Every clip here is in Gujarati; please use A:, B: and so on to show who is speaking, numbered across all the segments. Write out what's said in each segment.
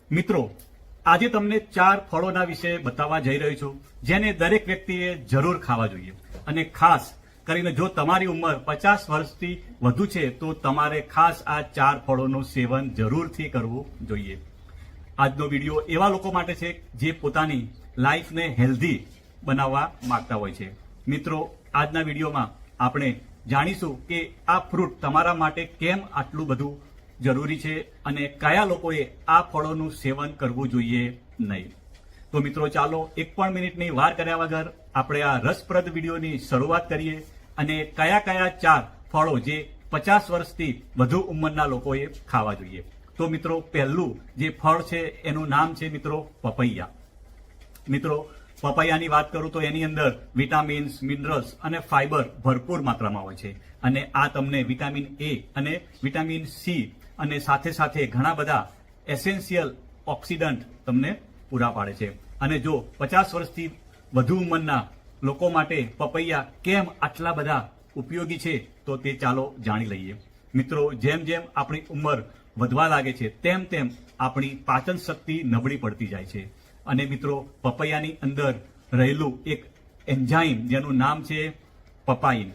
A: મિત્રો, આજે તમને 4 ફળોના વિશે બતાવવા જઈ રહ્યો છું જેને દરેક વ્યક્તિએ જરૂર ખાવા જોઈએ અને ખાસ કરીને જો તમારી ઉંમર 50 વર્ષથી વધુ છે તો તમારે ખાસ આ 4 ફળોનું સેવન જરૂરથી કરવું જોઈએ। આજનો વિડીયો એવા લોકો માટે છે જે પોતાની લાઈફને હેલ્ધી બનાવવા માંગતા હોય છે। મિત્રો, આજના વિડીયોમાં આપણે જાણીશું કે આ ફ્રૂટ તમારા માટે કેમ આટલું બધું જરૂરી છે અને કયા લોકોએ આ ફળોનું સેવન કરવું જોઈએ નહીં। તો મિત્રો, ચાલો એક પણ મિનિટની વાર કર્યા વગર આપણે આ રસપ્રદ વિડીયોની શરૂઆત કરીએ અને કયા કયા 4 ફળો જે 50 વર્ષથી વધુ ઉંમરના લોકોએ ખાવા જોઈએ। તો મિત્રો, પહેલું જે ફળ છે એનું નામ છે મિત્રો પપૈયા। મિત્રો, પપૈયાની વાત કરું તો એની અંદર વિટામિન્સ, મિનરલ્સ અને ફાઈબર ભરપૂર માત્રામાં હોય છે અને આ તમને વિટામિન એ અને વિટામિન સી અને સાથે સાથે ઘણા બધા એસેન્શિયલ ઓક્સિડન્ટ તમને પૂરા પાડે છે। અને જો 50 વર્ષથી વધુ ઉંમરના લોકો માટે પપૈયા કેમ આટલા બધા ઉપયોગી છે તો તે ચાલો જાણી લઈએ। મિત્રો, જેમ જેમ આપણી ઉંમર વધવા લાગે છે તેમ તેમ આપણી પાચન શક્તિ નબળી પડતી જાય છે અને મિત્રો, પપૈયાની અંદર રહેલું એક એન્ઝાઇમ જેનું નામ છે પપાઇન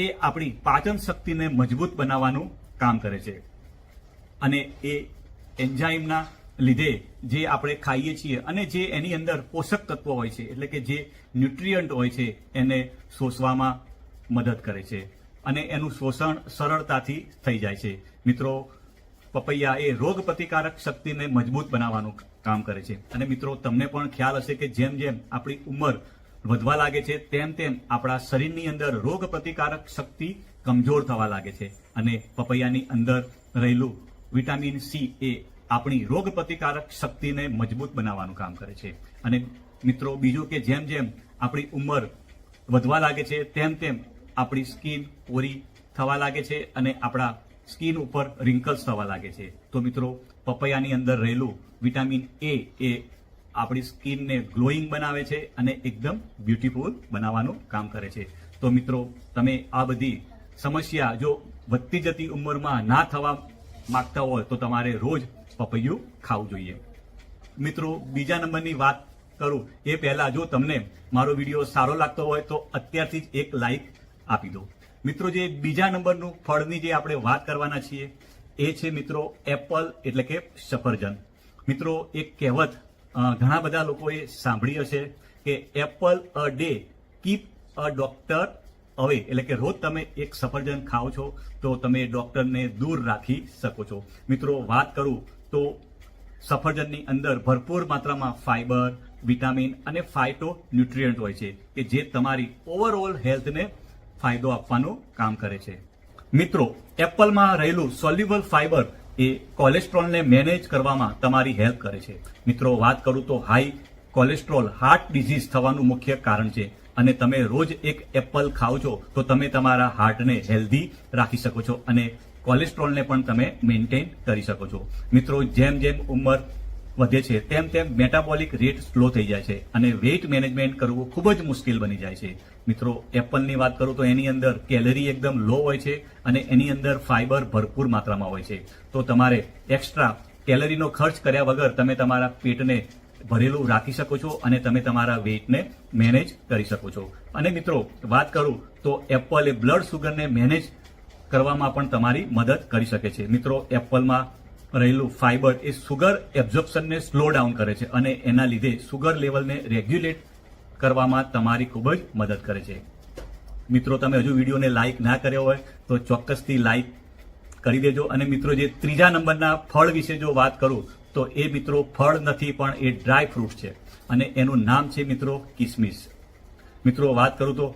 A: એ આપણી પાચન શક્તિને મજબૂત બનાવવાનું કામ કરે છે અને એ એન્ઝાઇમના લીધે જે આપણે ખાઈએ છીએ અને જે એની અંદર પોષક તત્વો હોય છે એટલે કે જે ન્યુટ્રિયન્ટ હોય છે એને શોષવામાં મદદ કરે છે અને એનું શોષણ સરળતાથી થઈ જાય છે। મિત્રો, પપૈયા એ રોગ પ્રતિકારક શક્તિને મજબૂત બનાવવાનું કામ કરે છે અને મિત્રો, તમને પણ ખ્યાલ હશે કે જેમ જેમ આપણી ઉંમર વધવા લાગે છે તેમ તેમ આપણા શરીરની અંદર રોગ પ્રતિકારક શક્તિ કમજોર થવા લાગે છે અને પપૈયાની અંદર રહેલું વિટામિન સી એ આપણી રોગ પ્રતિકારક શક્તિને મજબૂત બનાવવાનું કામ કરે છે। અને મિત્રો, બીજું કે જેમ જેમ આપણી ઉંમર વધવા લાગે છે તેમ તેમ આપણી સ્કિન કોરી થવા લાગે છે અને આપણા સ્કિન ઉપર રિંકલ્સ થવા લાગે છે। તો મિત્રો, પપૈયાની અંદર રહેલું વિટામિન એ આપણી સ્કિનને ગ્લોઈંગ બનાવે છે અને એકદમ બ્યુટીફુલ બનાવવાનું કામ કરે છે। તો મિત્રો, તમે આ બધી સમસ્યા જો વધતી જતી ઉંમરમાં ના થવા માંગતા હોય તો તમારે રોજ પપૈયું ખાવું જોઈએ। મિત્રો, બીજા નંબરની વાત કરું એ પહેલા જો તમને મારો વિડીયો સારો લાગતો હોય તો અત્યારથી જ એક લાઈક આપી દો। મિત્રો, જે બીજા નંબરનું ફળની જે આપણે વાત કરવાના છીએ એ છે મિત્રો એપલ એટલે કે સફરજન। મિત્રો, એક કહેવત ઘણા બધા લોકોએ સાંભળી હશે કે Apple a day keep a doctor અવે એટલે કે રોજ તમે એક સફરજન ખાઓ છો તો તમે ડોક્ટરને દૂર રાખી શકો છો। મિત્રો, વાત કરું તો સફરજનની અંદર ભરપૂર માત્રામાં ફાઈબર, વિટામિન અને ફાઇટો ન્યુટ્રિયન્ટ હોય છે કે જે તમારી ઓવરઓલ હેલ્થને ફાયદો આપવાનું કામ કરે છે। મિત્રો, એપલમાં રહેલું સોલ્યુબલ ફાઈબર એ કોલેસ્ટ્રોલને મેનેજ કરવામાં તમારી હેલ્પ કરે છે। મિત્રો, વાત કરું તો હાઈ કોલેસ્ટ્રોલ હાર્ટ ડિઝીઝ થવાનું મુખ્ય કારણ છે અને તમે રોજ એક એપલ ખાઓ છો તો તમે તમારા હાર્ટને હેલ્ધી રાખી શકો છો અને કોલેસ્ટ્રોલને પણ તમે મેન્ટેન કરી શકો છો। મિત્રો, જેમ જેમ ઉંમર વધે છે તેમ તેમ મેટાબોલિક રેટ સ્લો થઈ જાય છે અને વેઇટ મેનેજમેન્ટ કરવું ખૂબ જ મુશ્કેલ બની જાય છે। મિત્રો, એપલની વાત કરું તો એની અંદર કેલરી એકદમ લો હોય છે અને એની અંદર ફાઈબર ભરપૂર માત્રામાં હોય છે તો તમારે એક્સ્ટ્રા કેલરીનો ખર્ચ કર્યા વગર તમે તમારા પેટને ભરેલું રાખી શકો છો અને તમે તમારા વેઇટને મેનેજ કરી શકો છો। અને મિત્રો, વાત કરું તો એપલ એ બ્લડ શુગરને મેનેજ કરવામાં પણ તમારી મદદ કરી શકે છે। મિત્રો, એપલમાં રહેલું ફાઈબર એ સુગર એબ્ઝોર્પ્શનને સ્લો ડાઉન કરે છે અને એના લીધે સુગર લેવલને રેગ્યુલેટ કરવામાં તમારી ખૂબ જ મદદ કરે છે। મિત્રો, તમે હજુ વિડીયોને લાઇક ના કર્યો હોય તો ચોક્કસથી લાઇક કરી દેજો। અને મિત્રો, જે ત્રીજા નંબરના ફળ વિશે જો વાત કરું તો એ મિત્રો ફળ નથી પણ એ ડ્રાય ફ્રૂટ છે અને એનું નામ છે મિત્રો કિસમિસ। મિત્રો, વાત કરું તો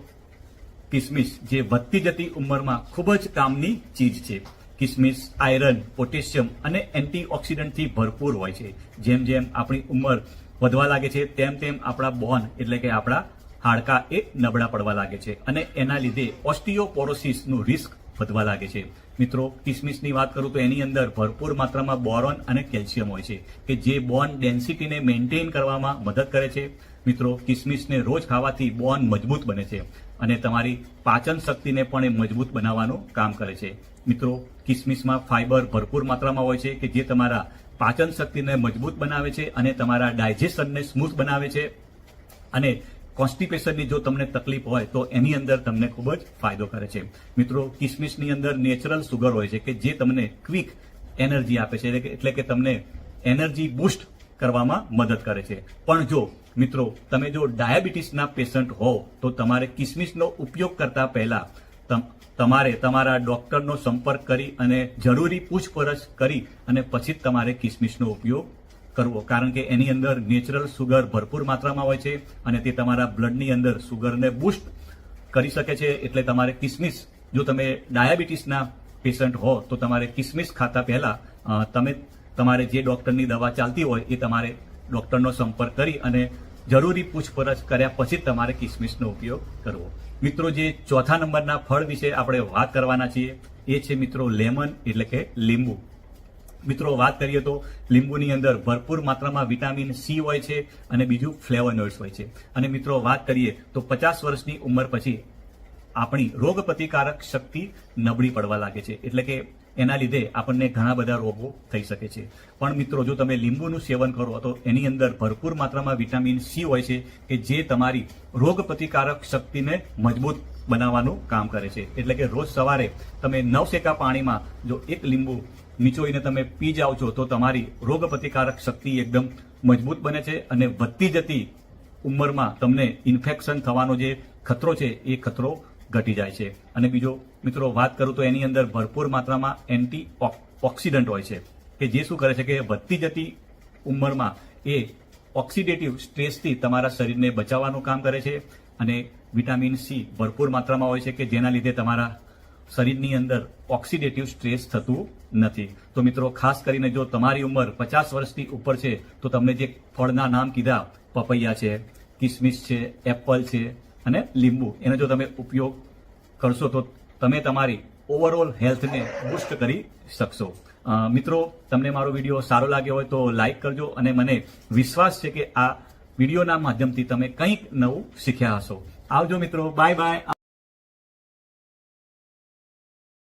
A: કિસમિસ જે વધતી જતી ઉંમરમાં ખૂબ જ કામની ચીજ છે। કિસમિસ આયરન, પોટેશિયમ અને એન્ટીઓક્સિડન્ટથી ભરપૂર હોય છે। જેમ જેમ આપણી ઉંમર વધવા લાગે છે તેમ તેમ આપણા બોન એટલે કે આપણા હાડકાં એ નબળા પડવા લાગે છે અને એના લીધે ઓસ્ટિયોપોરોસિસનું રિસ્ક વધવા લાગે છે। મિત્રો, કિસમિસની વાત કરું તો એની અંદર ભરપૂર માત્રામાં બોરોન અને કેલ્શિયમ હોય છે કે જે બોન ડેન્સિટીને મેન્ટેન કરવામાં મદદ કરે છે। મિત્રો, કિસમિસને રોજ ખાવાથી બોન મજબૂત બને છે અને તમારી પાચન શક્તિને પણ એ મજબૂત બનાવવાનું કામ કરે છે। મિત્રો, કિસમિસમાં ફાઈબર ભરપૂર માત્રામાં હોય છે કે જે તમારા પાચન શક્તિને મજબૂત બનાવે છે અને તમારા ડાયજેશનને સ્મૂથ બનાવે છે અને કોન્સ્ટિપેશનની જો તમને તકલીફ હોય તો એની અંદર તમને ખૂબ જ ફાયદો કરે છે. મિત્રો, કિસમિસની અંદર નેચરલ સુગર હોય છે કે જે તમને ક્વિક એનર્જી આપે છે, એટલે કે તમને એનર્જી બૂસ્ટ કરવામાં મદદ કરે છે. પણ જો મિત્રો તમે જો ડાયાબિટીસના પેશન્ટ હો તો તમારે કિસમિસનો ઉપયોગ કરતા પહેલા તમારે તમારા ડોક્ટરનો સંપર્ક કરી અને જરૂરી પૂછપરછ કરી અને પછી જ તમારે કિસમિસનો ઉપયોગ કરવો, કારણ કે એની અંદર નેચરલ સુગર ભરપૂર માત્રામાં હોય છે અને તે તમારા બ્લડની અંદર સુગરને બૂસ્ટ કરી શકે છે. એટલે તમારે કિસમિસ, જો તમે ડાયાબિટીસના પેશન્ટ હો તો તમારે કિસમિસ ખાતા પહેલા તમારે જે ડોક્ટરની દવા ચાલતી હોય એ તમારે ડોક્ટરનો સંપર્ક કરી અને જરૂરી પૂછપરછ કર્યા પછી જ તમારે કિસમિસનો ઉપયોગ કરવો. મિત્રો, જે ચોથા નંબરના ફળ વિશે આપણે વાત કરવાના છીએ એ છે મિત્રો લેમન, એટલે કે લીંબુ. મિત્રો, વાત કરીએ તો લીંબુની અંદર ભરપૂર માત્રામાં વિટામિન સી હોય છે અને બીજું ફ્લેવોનોઇડ્સ હોય છે. અને મિત્રો વાત કરીએ તો 50 વર્ષની ઉંમર પછી આપણી રોગ પ્રતિકારક શક્તિ નબળી પડવા લાગે છે, એટલે કે એના લીધે આપણને ઘણા બધા રોગો થઈ શકે છે. પણ મિત્રો, જો તમે લીંબુનું સેવન કરો તો એની અંદર ભરપૂર માત્રામાં વિટામિન સી હોય છે કે જે તમારી રોગ પ્રતિકારક શક્તિને મજબૂત બનાવવાનું કામ કરે છે. એટલે કે રોજ સવારે તમે નવશેકા પાણીમાં જો એક લીંબુ નીચોઈને તમે પી જાઓ છો તો તમારી રોગ પ્રતિકારક શક્તિ એકદમ મજબૂત બને છે અને વધતી જતી ઉંમરમાં તમને ઇન્ફેક્શન થવાનો જે ખતરો છે એ ખતરો ઘટી જાય છે. અને બીજો મિત્રો વાત કરું તો એની અંદર ભરપૂર માત્રામાં એન્ટી ઓક્સિડન્ટ હોય છે કે જે શું કરે છે કે વધતી જતી ઉંમરમાં એ ઓક્સિડેટિવ સ્ટ્રેસથી તમારા શરીરને બચાવવાનું કામ કરે છે. અને વિટામિન સી ભરપૂર માત્રામાં હોય છે કે જેના લીધે તમારા શરીરની અંદર ઓક્સિડેટિવ સ્ટ્રેસ થતું નથી. તો મિત્રો, ખાસ કરીને જો તમારી ઉંમર 50 વર્ષથી ઉપર છે તો તમને જે ફળના નામ કીધા, પપૈયા છે, કિસમિસ છે, એપલ છે અને લીંબુ, એનો જો તમે ઉપયોગ કરશો તો તમે તમારી ઓવરઓલ હેલ્થને બૂસ્ટ કરી શકશો. મિત્રો, તમને મારો વિડીયો સારો લાગ્યો હોય તો લાઈક કરજો અને મને વિશ્વાસ છે કે આ વિડીયોના માધ્યમથી તમે કંઈક નવું શીખ્યા હશો. આવજો મિત્રો, બાય બાય.